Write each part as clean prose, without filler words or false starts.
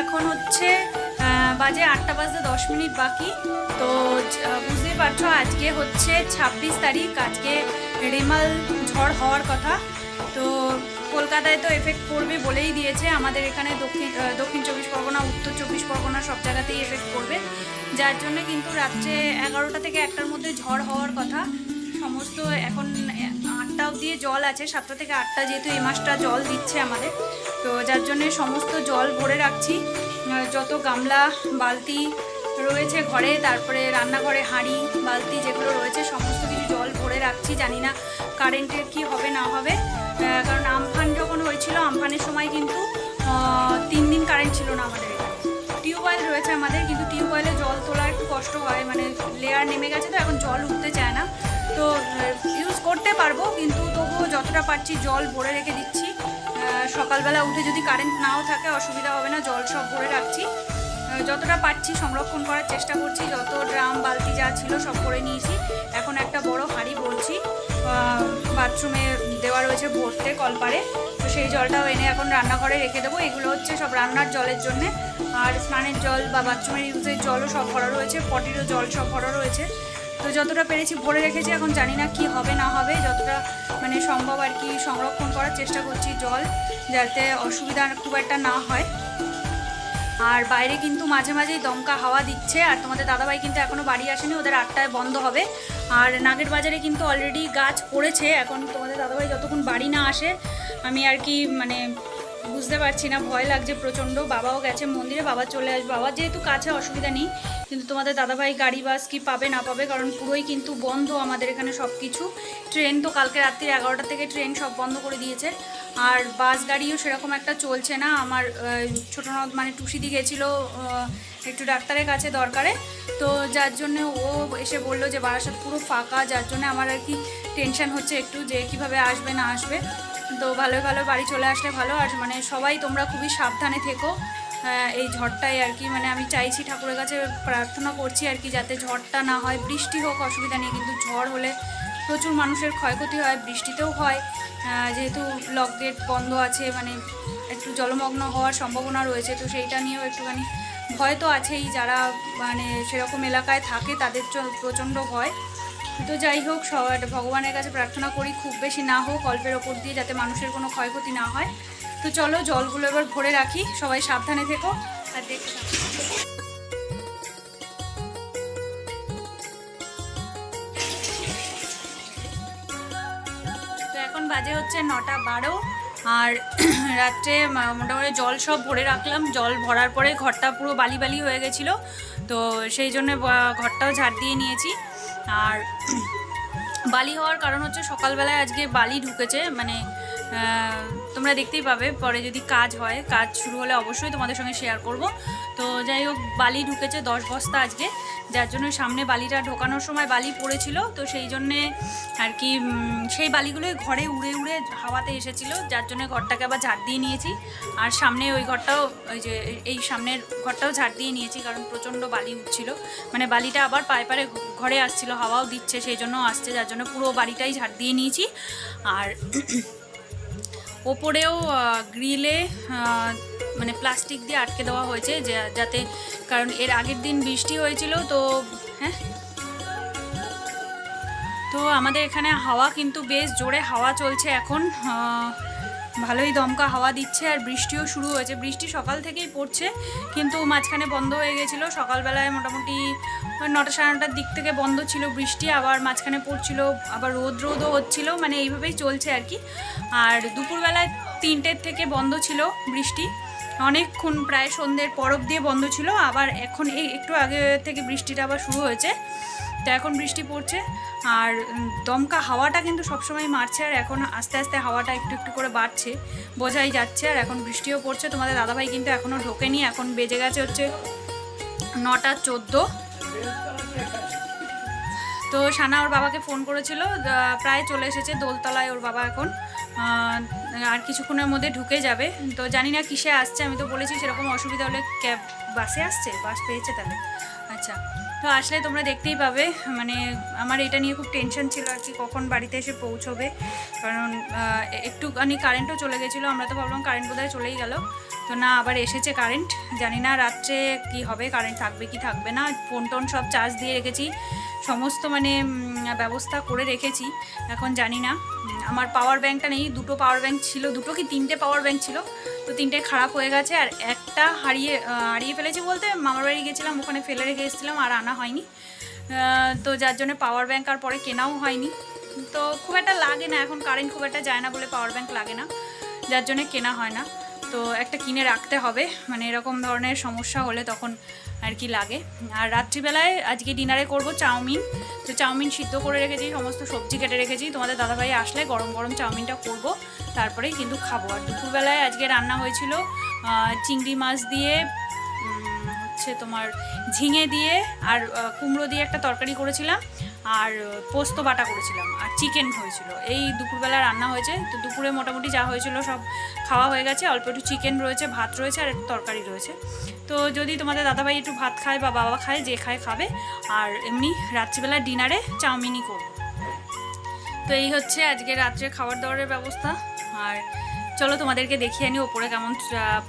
এখন হচ্ছে বাজে 8টা বাজতে 10 মিনিট বাকি। তো বুঝতেই পারছো আজকে হচ্ছে 26 তারিখ, আজকে রেমাল ঝড় হওয়ার কথা। তো কলকাতায় তো এফেক্ট পড়বে বলেই দিয়েছে, আমাদের এখানে দক্ষিণ 24 পরগনা, উত্তর 24 পরগনা সব জায়গাতেই এফেক্ট পড়বে, যার জন্য কিন্তু রাত্রে 11টা থেকে 1টার মধ্যে ঝড় হওয়ার কথা। সমস্ত এখন 8টা অবধি জল আছে, 7টা থেকে 8টা যেহেতু এই মাসটা জল দিচ্ছে আমাদের, তো যার জন্যে সমস্ত জল ভরে রাখছি, যত গামলা বালতি রয়েছে ঘরে, তারপরে রান্নাঘরে হাঁড়ি বালতি যেগুলো রয়েছে সমস্ত কিছু জল ভরে রাখছি। জানি না কারেন্টের কি হবে না হবে, কারণ আমফান যখন হয়েছিল, আমফানের সময় কিন্তু 3 দিন কারেন্ট ছিল না আমাদের এখানে। টিউবওয়েল রয়েছে আমাদের, কিন্তু টিউবওয়েলে জল তোলা একটু কষ্ট হয়, মানে লেয়ার নেমে গেছে তো এখন জল উঠতে চায় না। তো ইউজ করতে পারবো, কিন্তু তবুও যতটা পারছি জল ভরে রেখে দিচ্ছি। সকালবেলা উঠে যদি কারেন্ট নাও থাকে অসুবিধা হবে না, জল সব ভরে রাখছি, যতটা পারছি সংরক্ষণ করার চেষ্টা করছি। যত ড্রাম বালতি যা ছিল সব করে নিয়েছি। এখন একটা বড় হাঁড়ি ভরছি, বাথরুমে দেওয়া রয়েছে ভরতে কলপারে, তো সেই জলটাও এনে এখন রান্নাঘরে রেখে দেবো। এগুলো হচ্ছে সব রান্নার জলের জন্যে, আর স্নানের জল বা বাথরুমের ইউজের জলও সব ভরা রয়েছে, পটিরও জল সব ভরা রয়েছে। তো যতটা পেরেছি ভরে রেখেছি, এখন জানি না কি হবে না হবে, যতটা মানে সম্ভব আর কি সংরক্ষণ করার চেষ্টা করছি জল, যাতে অসুবিধা খুব একটা না হয়। আর বাইরে কিন্তু মাঝে মাঝেই দমকা হাওয়া দিচ্ছে, আর তোমাদের দাদাভাই কিন্তু এখনও বাড়ি আসেনি, ওদের 8টায় বন্ধ হবে। আর নাগের বাজারে কিন্তু অলরেডি গাছ পড়েছে, এখন তোমাদের দাদাভাই যতক্ষণ বাড়ি না আসে আমি আর কি মানে বুঝতে পারছি না, ভয় লাগছে প্রচণ্ড। বাবাও গেছে মন্দিরে, বাবা চলে আসবে, বাবা যেহেতু কাছে অসুবিধা নেই, কিন্তু তোমাদের দাদাভাই গাড়ি বাস কি পাবে না পাবে, কারণ পুরোই কিন্তু বন্ধ আমাদের এখানে সব কিছু। ট্রেন তো কালকে রাত্রি 11টা থেকে ট্রেন সব বন্ধ করে দিয়েছে, আর বাস গাড়িও সেরকম একটা চলছে না। আমার ছোটো মানে টুসিদি গেছিলো একটু ডাক্তারের কাছে দরকারে, তো যার জন্য ও এসে বললো যে বারাসাত পুরো ফাঁকা, যার জন্য আমার আর কি টেনশান হচ্ছে একটু যে কীভাবে আসবে না আসবে। তো ভালো ভালো বাড়ি চলে আসলে ভালো। আর মানে সবাই তোমরা খুবই সাবধানে থেকো এই ঝড়টাই আর কি, মানে আমি চাইছি ঠাকুরের কাছে প্রার্থনা করছি আর কি, যাতে ঝড়টা না হয়। বৃষ্টি হোক অসুবিধা নেই, কিন্তু ঝড় হলে প্রচুর মানুষের ক্ষয়ক্ষতি হয়, বৃষ্টিতেও হয়, যেহেতু লক গেট বন্ধ আছে, মানে একটু জলমগ্ন হওয়ার সম্ভাবনা রয়েছে, তো সেইটা নিয়েও একটুখানি ভয় তো আছেই। যারা মানে সেরকম এলাকায় থাকে তাদের প্রচণ্ড ভয়। তো যাই হোক, ভগবানের কাছে প্রার্থনা করি খুব বেশি না হোক, অল্পের ওপর দিয়ে যাতে মানুষের কোনো ক্ষয়ক্ষতি না হয়। তো চলো জলগুলো এবার ভরে রাখি, সবাই সাবধানে থেকো। আর তো এখন বাজে হচ্ছে 9টা 12, আর রাত্রে মোটামুটি জল সব ভরে রাখলাম। জল ভরার পরে ঘরটা পুরো বালি বালি হয়ে গেছিলো, তো সেই জন্য ঘরটাও ঝাড় দিয়ে নিয়েছি। আর বালি হওয়ার কারণ হচ্ছে সকালবেলায় আজকে বালি ঢুকেছে, মানে তোমরা দেখতেই পাবে পরে যদি কাজ হয়, কাজ শুরু হলে অবশ্যই তোমাদের সঙ্গে শেয়ার করব। তো যাই হোক, বালি ঢুকেছে 10 বস্তা আজকে, যার জন্য সামনে বালিটা ঢোকানোর সময় বালি পড়েছিল, তো সেই জন্যে আর কি সেই বালিগুলোই ঘরে উড়ে উড়ে হাওয়াতে এসেছিলো, যার জন্য ঘরটাকে আবার ঝাড় দিয়ে নিয়েছি। আর সামনে ওই ঘরটাও, ওই যে এই সামনের ঘরটাও ঝাড় দিয়ে নিয়েছি, কারণ প্রচণ্ড বালি উঠছিল, মানে বালিটা আবার পায়ে পারে ঘরে আসছিল, হাওয়াও দিচ্ছে সেই জন্য আসছে, যার জন্য পুরো বাড়িটাই ঝাড় দিয়ে নিয়েছি। আর ওপরেও গ্রিলে মানে প্লাস্টিক দিয়ে আটকে দেওয়া হয়েছে, যাতে, কারণ এর আগের দিন বৃষ্টি হয়েছিল, তো হ্যাঁ, তো আমাদের এখানে হাওয়া কিন্তু বেশ জোরে হাওয়া চলছে এখন, ভালোই দমকা হাওয়া দিচ্ছে, আর বৃষ্টিও শুরু হয়েছে। বৃষ্টি সকাল থেকেই পড়ছে, কিন্তু মাঝখানে বন্ধ হয়ে গেছিলো। সকালবেলায় মোটামুটি 9টা সাড়ে 9টার দিক থেকে বন্ধ ছিল বৃষ্টি, আবার মাঝখানে পড়ছিল, আবার রোদও হচ্ছিলো, মানে এইভাবেই চলছে আর কি। আর দুপুরবেলায় 3টের থেকে বন্ধ ছিল বৃষ্টি, অনেকক্ষণ প্রায় সন্ধ্যের পরব দিয়ে বন্ধ ছিল, আবার এখন এই একটু আগে থেকে বৃষ্টিটা আবার শুরু হয়েছে, তো এখন বৃষ্টি পড়ছে। আর দমকা হাওয়াটা কিন্তু সবসময় মারছে, আর এখন আস্তে আস্তে হাওয়াটা একটু একটু করে বাড়ছে, বোঝাই যাচ্ছে। আর এখন বৃষ্টিও পড়ছে। তোমাদের দাদাভাই কিন্তু এখনও ঢোকেনি, এখন বেজে গেছে হচ্ছে 9টা 14। তো সানা ওর বাবাকে ফোন করেছিল, প্রায় চলে এসেছে দোলতলায় ওর বাবা এখন, আর কিছুক্ষণের মধ্যে ঢুকে যাবে। তো জানি না কিসে আসছে, আমি তো বলেছি সেরকম অসুবিধা হলে ক্যাব বাসে আসছে, বাস পেয়েছে তাহলে, আচ্ছা। তো আসলে তোমরা দেখতেই পাবে। মানে আমার এটা নিয়ে খুব টেনশন ছিল আর কি, কখন বাড়িতে এসে পৌঁছবে, কারণ একটুখানি কারেন্টও চলে গেছিলো। আমরা তো ভাবলাম কারেন্ট বোধহয় চলেই গেল, তো না, আবার এসেছে কারেন্ট। জানি না রাত্রে কি হবে, কারেন্ট থাকবে কি থাকবে না। ফোন টোন সব চার্জ দিয়ে রেখেছি, সমস্ত মানে ব্যবস্থা করে রেখেছি, এখন জানি না। আমার পাওয়ার ব্যাঙ্কটা নেই, দুটো পাওয়ার ব্যাঙ্ক ছিল, দুটো কি তিনটে পাওয়ার ব্যাঙ্ক ছিল, তো তিনটে খারাপ হয়ে গেছে। আর একটা হারিয়ে ফেলেছি বলতে, মামার বাড়ি গেছিলাম, ওখানে ফেলে রেখে এসেছিলাম, আর আনা হয়নি। তো যার জন্য পাওয়ার ব্যাঙ্ক আর পরে কেনাও হয়নি। তো খুব একটা লাগে না, এখন কারেন্ট খুব একটা যায় না বলে পাওয়ার ব্যাঙ্ক লাগে না, যার জন্য কেনা হয় না। তো একটা কিনে রাখতে হবে, মানে এরকম ধরনের সমস্যা হলে তখন আর কি লাগে। আর রাত্রিবেলায় আজকে ডিনারে করব চাউমিন। তো চাউমিন সিদ্ধ করে রেখেছি, সমস্ত সবজি কেটে রেখেছি, তোমাদের দাদাভাই আসলে গরম গরম চাউমিনটা করব, তারপরেই কিন্তু খাবো। আর দুপুরবেলায় আজকে রান্না হয়েছিল চিংড়ি মাছ দিয়ে, হচ্ছে তোমার ঝিঙে দিয়ে আর কুমড়ো দিয়ে একটা তরকারি করেছিলাম, আর পোস্ত বাটা করেছিলাম, আর চিকেন হয়েছিল। এই দুপুরবেলা রান্না হয়েছে। তো দুপুরে মোটামুটি যা হয়েছিল সব খাওয়া হয়ে গেছে, অল্প একটু চিকেন রয়েছে, ভাত রয়েছে, আর একটু তরকারি রয়েছে। তো যদি তোমাদের দাদাভাই একটু ভাত খায় বা বাবা খায়, যে খায় খাবে। আর এমনি রাত্রিবেলা ডিনারে চাউমিনই করব। তো এই হচ্ছে আজকে রাত্রে খাবার দাবারের ব্যবস্থা। আর চলো তোমাদেরকে দেখিয়ে আনি ওপরে কেমন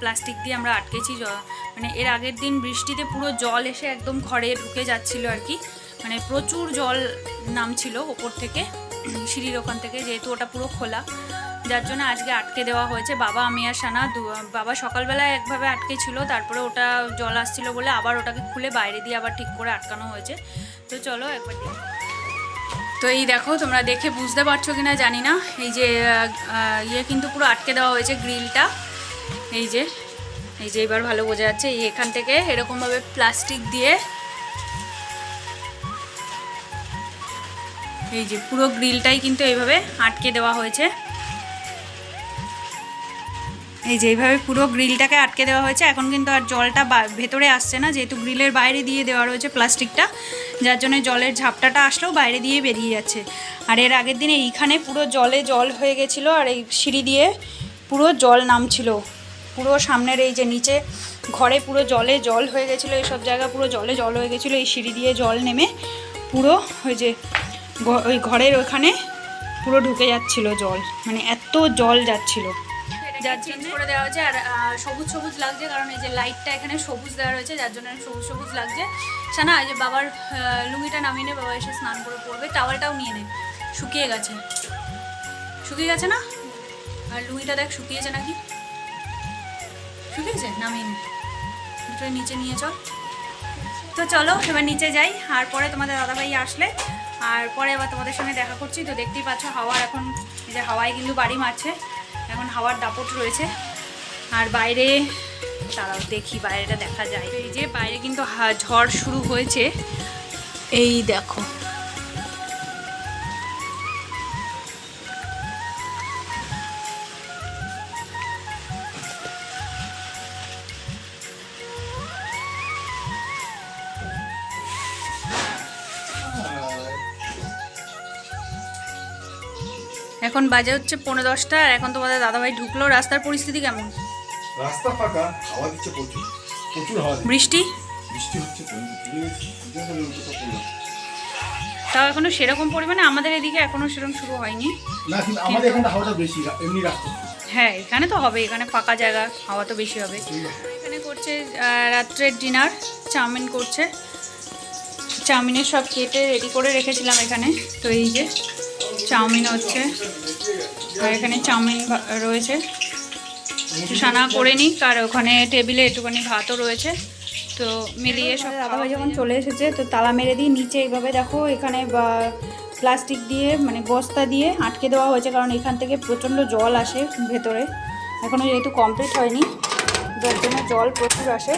প্লাস্টিক দিয়ে আমরা আটকেছি। মানে এর আগের দিন বৃষ্টিতে পুরো জল এসে একদম ঘরে ঢুকে যাচ্ছিল আর কি, মানে প্রচুর জল নামছিল ওপর থেকে, সিঁড়ির ওখান থেকে, যেহেতু ওটা পুরো খোলা, যার জন্য আজকে আটকে দেওয়া হয়েছে। বাবা, আমি আর সানা, বাবা সকালবেলায় একভাবে আটকে ছিল, তারপরে ওটা জল আসছিল বলে আবার ওটাকে খুলে বাইরে দিয়ে আবার ঠিক করে আটকানো হয়েছে। তো চলো একবার দেখি। তো এই দেখো, তোমরা দেখে বুঝতে পারছো কিনা জানি না, এই যে ইয়ে কিন্তু পুরো আটকে দেওয়া হয়েছে গ্রিলটা। এই যে এবার ভালো বোঝা যাচ্ছে, এখান থেকে এরকমভাবে প্লাস্টিক দিয়ে এই যে পুরো গ্রিলটাই কিন্তু এইভাবে আটকে দেওয়া হয়েছে। এই যে এইভাবে পুরো গ্রিলটাকে আটকে দেওয়া হয়েছে। এখন কিন্তু আর জলটা ভেতরে আসছে না, যেহেতু গ্রিলের বাইরে দিয়ে দেওয়া রয়েছে প্লাস্টিকটা, যার জন্য জলের ঝাপটাটা আসলেও বাইরে দিয়ে বেরিয়ে যাচ্ছে। আর এর আগের দিনে এইখানে পুরো জল হয়ে গেছিলো, আর এই সিঁড়ি দিয়ে পুরো জল নামছিল, পুরো সামনের এই যে নিচে ঘরে পুরো জল হয়ে গেছিলো, এইসব জায়গা পুরো জল হয়ে গেছিলো। এই সিঁড়ি দিয়ে জল নেমে পুরো ওই যে ওই ঘরের ওখানে পুরো ঢুকে যাচ্ছিল জল, মানে এত জল যাচ্ছিল, যার চেঞ্জ করে দেওয়া হয়েছে। আর সবুজ সবুজ লাগছে, কারণ এই যে লাইটটা এখানে সবুজ দেওয়া রয়েছে, যার জন্য সবুজ সবুজ লাগছে। সানা, এই যে বাবার লুঙ্গিটা নামিয়ে নে, বাবা এসে স্নান করে পড়বে। টাওয়ালটাও নিয়ে নে, শুকিয়ে গেছে না? আর লুঙ্গিটা দেখ শুকিয়েছে নাকি, শুকিয়েছে, নামিয়ে নে, দুটো নিচে নিয়ে চল। তো চলো এবার নিচে যাই, আর পরে তোমাদের দাদাভাই আসলে আর পরে আবার তোমাদের সঙ্গে দেখা করছি। তো দেখতেই পাচ্ছ হাওয়ার, এখন এই যে হাওয়ায় কিন্তু বাড়ি মারছে, এখন হাওয়ার দাপট রয়েছে। আর বাইরে তারাও দেখি, বাইরেটা দেখা যায়। এই যে বাইরে কিন্তু ঝড় শুরু হয়েছে, এই দেখো। এখন বাজে হচ্ছে 9:10, আর এখন তোমাদের দাদাভাই ঢুকলো। রাস্তার পরিস্থিতি কেমন? রাস্তা ফাঁকা, হাওয়া দিচ্ছে প্রচুর হাওয়া, বৃষ্টি হচ্ছে। তাও এখনো সেরকম পরিমাণে আমাদের এদিকে এখনো সেরকম শুরু হয়নি না, কিন্তু আমাদের এখানে হাওয়াটা বেশি, এমনি রাস্তা। হ্যাঁ, এখানে তো হবে, এখানে ফাঁকা জায়গা, হাওয়া তো বেশি হবে। এখানে করছে রাত্রের ডিনার, চাউমিন করছে। চাউমিনের সব কেটে রেডি করে রেখেছিলাম এখানে। তো এই যে চাউমিন হচ্ছে, আর এখানে চাউমিন রয়েছে, সানা করে নিক, আর ওখানে টেবিলে একটুখানি ভাতও রয়েছে। তো মিলিয়ে সব দাদাভাই যখন চলে এসেছে, তো তালা মেরে দিয়ে নিচে এইভাবে দেখো, এখানে প্লাস্টিক দিয়ে মানে বস্তা দিয়ে আটকে দেওয়া হয়েছে, কারণ এখান থেকে প্রচণ্ড জল আসে ভেতরে, এখনও যেহেতু কমপ্লিট হয়নি, যার জন্য জল প্রচুর আসে।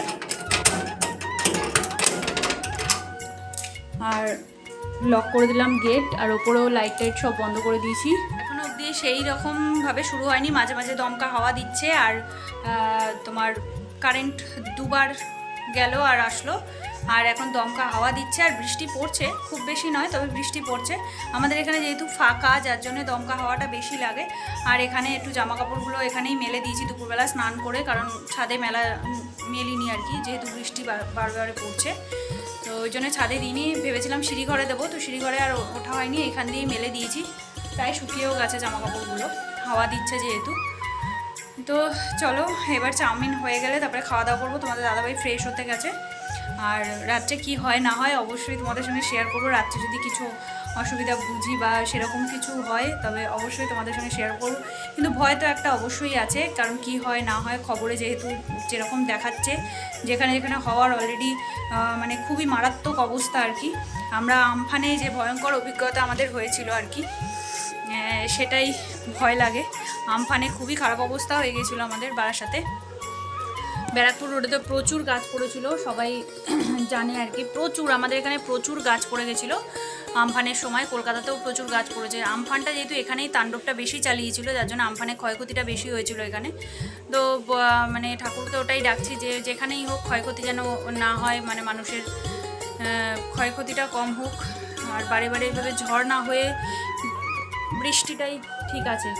আর লক করে দিলাম গেট, আর ওপরেও লাইট টাইট সব বন্ধ করে দিয়েছি। এখনও অবধি সেই রকমভাবে শুরু হয়নি, মাঝে মাঝে দমকা হাওয়া দিচ্ছে। আর তোমার কারেন্ট দুবার গেল আর আসলো, আর এখন দমকা হাওয়া দিচ্ছে, আর বৃষ্টি পড়ছে, খুব বেশি নয় তবে বৃষ্টি পড়ছে। আমাদের এখানে যেহেতু ফাঁকা, যার জন্য দমকা হাওয়াটা বেশি লাগে। আর এখানে একটু জামা কাপড়গুলো এখানেই মেলে দিয়েছি দুপুরবেলা স্নান করে, কারণ ছাদে মেলিনি আর কি, যেহেতু বৃষ্টি বারবারে পড়ছে। তো তো ওই জন্য ছাদে দিইনি, ভেবেছিলাম সিঁড়ি ঘরে দেবো, তো সিঁড়ি ঘরে আর ওঠা হয়নি, এখান দিয়েই মেলে দিয়েছি। প্রায় শুকিয়েও গেছে জামা কাপড়গুলো, হাওয়া দিচ্ছে যেহেতু। তো চলো এবার চাউমিন হয়ে গেলে তারপরে খাওয়া দাওয়া করবো। তোমাদের দাদাভাই ফ্রেশ হতে গেছে, আর রাত্রে কি হয় না হয় অবশ্যই তোমাদের সঙ্গে শেয়ার করবো। রাত্রে যদি কিছু অসুবিধা বুঝি বা সেরকম কিছু হয় তবে অবশ্যই তোমাদের সঙ্গে শেয়ার করবো। কিন্তু ভয় তো একটা অবশ্যই আছে, কারণ কি হয় না হয় খবরে যেহেতু যেরকম দেখাচ্ছে, যেখানে যেখানে হওয়ার অলরেডি মানে খুবই মারাত্মক অবস্থা আর কি। আমরা আমফানে যে ভয়ঙ্কর অভিজ্ঞতা আমাদের হয়েছিল আর কি, সেটাই ভয় লাগে। আমফানে খুবই খারাপ অবস্থা হয়ে গেছিলো আমাদের বারাসাতে। ব্যারাকপুর রোডে তো প্রচুর গাছ পড়েছিল, সবাই জানে আর কি, প্রচুর আমাদের এখানে প্রচুর গাছ পড়ে গেছিলো আমফানের সময়। কলকাতাতেও প্রচুর গাছ পড়েছে। আমফানটা যেহেতু এখানেই তাণ্ডবটা বেশি চালিয়েছিল, যার জন্য আমফানের ক্ষয়ক্ষতিটা বেশি হয়েছিল এখানে। তো মানে ঠাকুরকে ওটাই ডাকছি যে যেখানেই হোক ক্ষয়ক্ষতি যেন না হয়, মানে মানুষের ক্ষয়ক্ষতিটা কম হোক, আর বারে বারে এভাবে ঝড় না হয়ে বৃষ্টিটাই ঠিক আছে।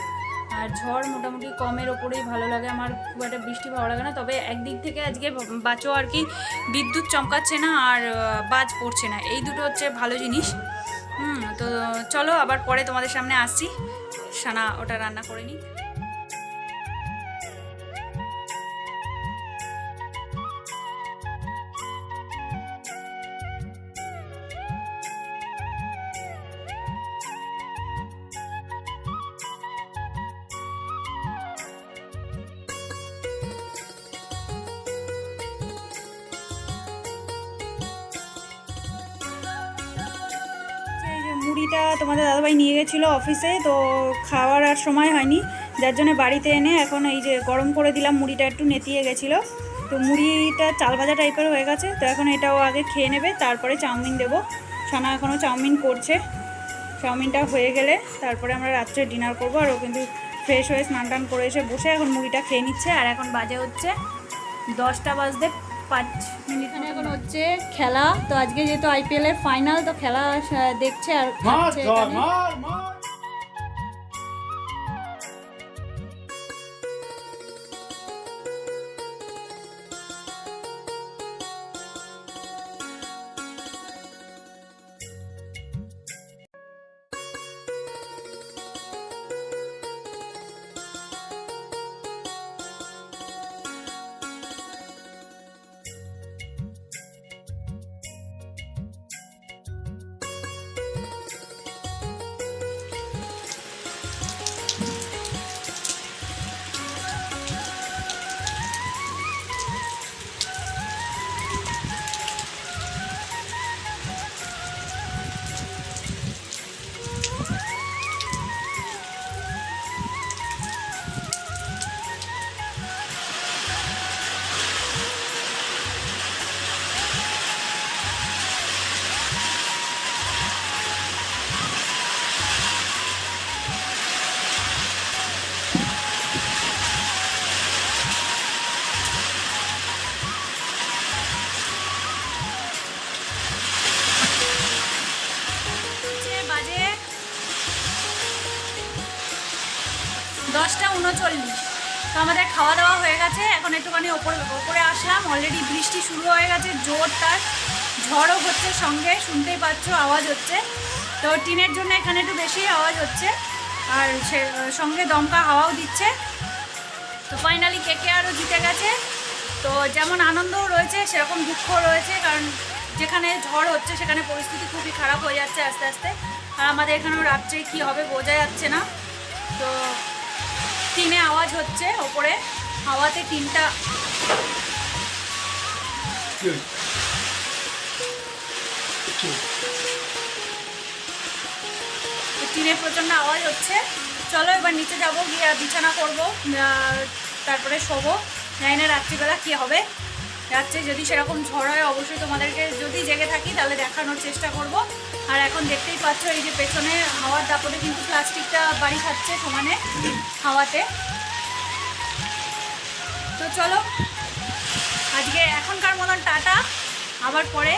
আর ঝড় মোটামুটি কমের ওপরেই ভালো লাগে, আমার খুব একটা বৃষ্টি ভালো লাগে না। তবে একদিক থেকে আজকে বাঁচো আর কি, বিদ্যুৎ চমকাচ্ছে না আর বাজ পড়ছে না, এই দুটো হচ্ছে ভালো জিনিস। তো চলো আবার পরে তোমাদের সামনে আসছি, সানা ওটা রান্না করে নিই। মুড়িটা তোমাদের দাদাভাই নিয়ে গেছিলো অফিসে, তো খাওয়ার আর সময় হয়নি, যার জন্য বাড়িতে এনে এখন এই যে গরম করে দিলাম। মুড়িটা একটু নেতিয়ে গেছিলো, তো মুড়িটা চাল ভাজা টাইপের হয়ে গেছে। তো এখন এটাও আগে খেয়ে নেবে, তারপরে চাউমিন দেবো। ছানা এখনও চাউমিন করছে, চাউমিনটা হয়ে গেলে তারপরে আমরা রাত্রে ডিনার করবো। আর ও কিন্তু ফ্রেশ হয়ে স্নান টান করে এসে বসে এখন মুড়িটা খেয়ে নিচ্ছে। আর এখন বাজে হচ্ছে 10টা বাজতে 5 মিনিট। এখানে এখন হচ্ছে খেলা, তো আজকে যেহেতু IPL এর ফাইনাল, তো খেলা দেখছে আর খাচ্ছে এখানে। বাজে 10:39। তো আমাদের খাওয়া দাওয়া হয়ে গেছে, এখন একটুখানি ওপরে আসলাম। অলরেডি বৃষ্টি শুরু হয়ে গেছে জোরদার, ঝড়ও হচ্ছে সঙ্গে, শুনতেই পাচ্ছ আওয়াজ হচ্ছে। তো টিনের জন্য এখানে একটু বেশি আওয়াজ হচ্ছে, আর সঙ্গে দমকা হাওয়াও দিচ্ছে। তো ফাইনালি KKRও জিতে গেছে। তো যেমন আনন্দও রয়েছে সেরকম দুঃখও রয়েছে, কারণ যেখানে ঝড় হচ্ছে সেখানে পরিস্থিতি খুবই খারাপ হয়ে যাচ্ছে আস্তে আস্তে। আর আমাদের এখানেও রাত্রে কী হবে বোঝা যাচ্ছে না। তো টিনে আওয়াজ হচ্ছে ওপরে, হাওয়াতে টিনটা টিনের প্রচণ্ড আওয়াজ হচ্ছে। চলো এবার নিচে যাবো, গিয়ে বিছানা করবো, তারপরে শোবো। জানি না রাত্রিবেলা কী হবে। রাত্রে যদি সেরকম ঝড় হয় অবশ্যই তোমাদেরকে, যদি জেগে থাকি তাহলে দেখানোর চেষ্টা করব। আর এখন দেখতেই পাচ্ছ এই যে পেছনে হাওয়ার দাপটে কিন্তু প্লাস্টিকটা বাড়ি খাচ্ছে সমানে হাওয়াতে। তো চলো আজকে এখনকার মতন টাটা, আবার পরে।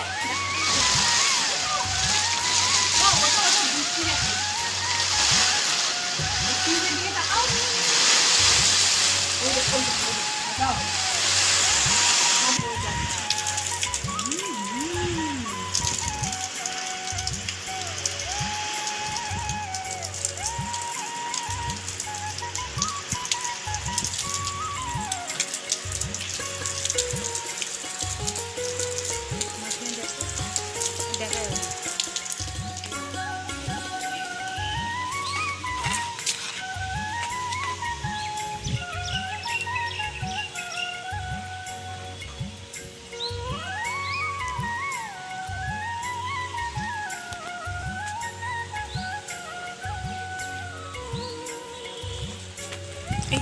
এই